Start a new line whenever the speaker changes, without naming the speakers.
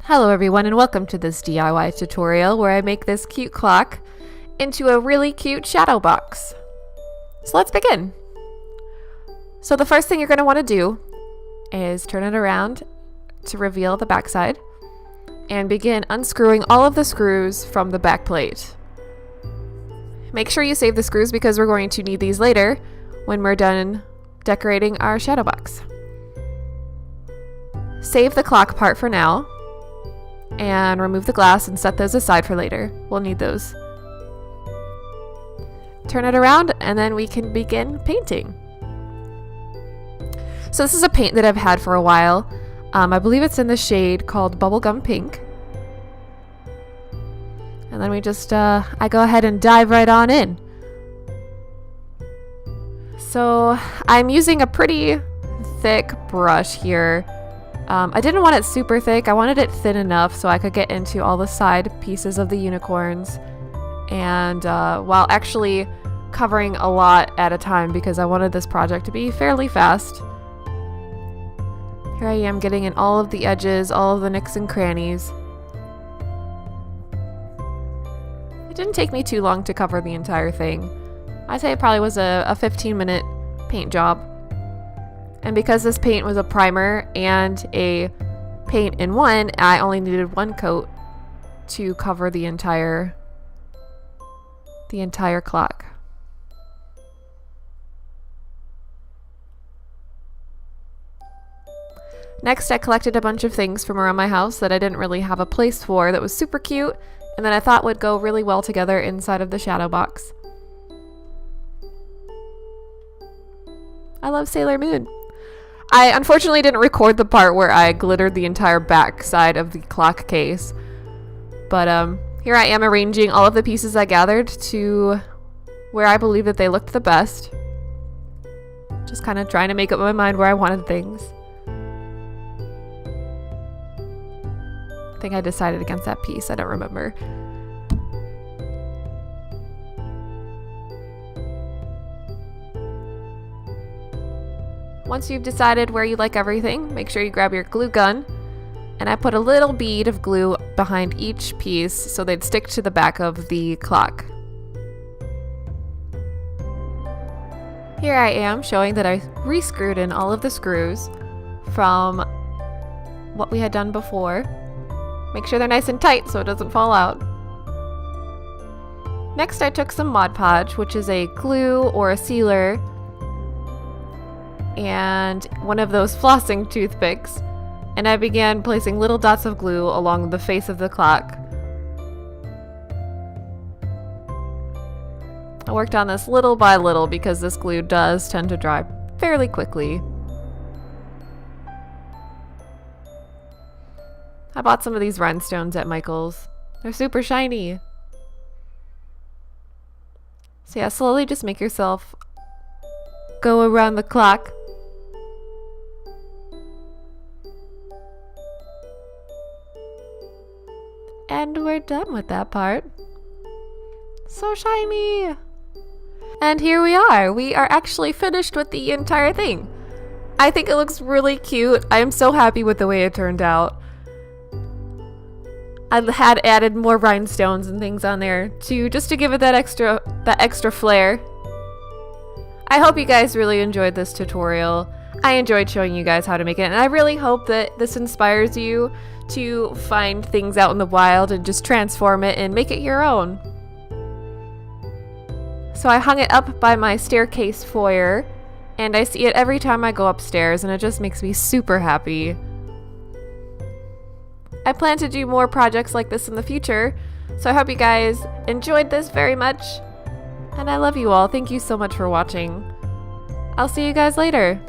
Hello everyone and welcome to this DIY tutorial where I make this cute clock into a really cute shadow box. So let's begin. So the first thing you're going to want to do is turn it around to reveal the backside and begin unscrewing all of the screws from the back plate. Make sure you save the screws because we're going to need these later when we're done decorating our shadow box. Save the clock part for now and remove the glass and set those aside for later. We'll need those. Turn it around and then we can begin painting. So this is a paint that I've had for a while. I believe it's in the shade called Bubblegum Pink. And then we just, I go ahead and dive right on in. So I'm using a pretty thick brush here. I didn't want it super thick. I wanted it thin enough so I could get into all the side pieces of the unicorns and while actually covering a lot at a time because I wanted this project to be fairly fast. Here I am getting in all of the edges, all of the nooks and crannies. It didn't take me too long to cover the entire thing. I'd say it probably was a 15-minute paint job. And because this paint was a primer and a paint in one, I only needed one coat to cover the entire clock. Next, I collected a bunch of things from around my house that I didn't really have a place for that was super cute and that I thought would go really well together inside of the shadow box. I love Sailor Moon. I unfortunately didn't record the part where I glittered the entire back side of the clock case. But here I am arranging all of the pieces I gathered to where I believe that they looked the best. Just kind of trying to make up my mind where I wanted things. I think I decided against that piece. I don't remember. Once you've decided where you like everything, make sure you grab your glue gun. And I put a little bead of glue behind each piece so they'd stick to the back of the clock. Here I am showing that I re-screwed in all of the screws from what we had done before. Make sure they're nice and tight so it doesn't fall out. Next I took some Mod Podge, which is a glue or a sealer, and one of those flossing toothpicks, and I began placing little dots of glue along the face of the clock. I worked on this little by little because this glue does tend to dry fairly quickly. I bought some of these rhinestones at Michael's. They're super shiny. So yeah, slowly just make yourself go around the clock. And we're done with that part. So shiny! And here we are. We are actually finished with the entire thing. I think it looks really cute. I am so happy with the way it turned out. I had added more rhinestones and things on there too, just to give it that extra flair. I hope you guys really enjoyed this tutorial. I enjoyed showing you guys how to make it, and I really hope that this inspires you to find things out in the wild and just transform it and make it your own. So I hung it up by my staircase foyer, and I see it every time I go upstairs, and it just makes me super happy. I plan to do more projects like this in the future, so I hope you guys enjoyed this very much, and I love you all. Thank you so much for watching. I'll see you guys later.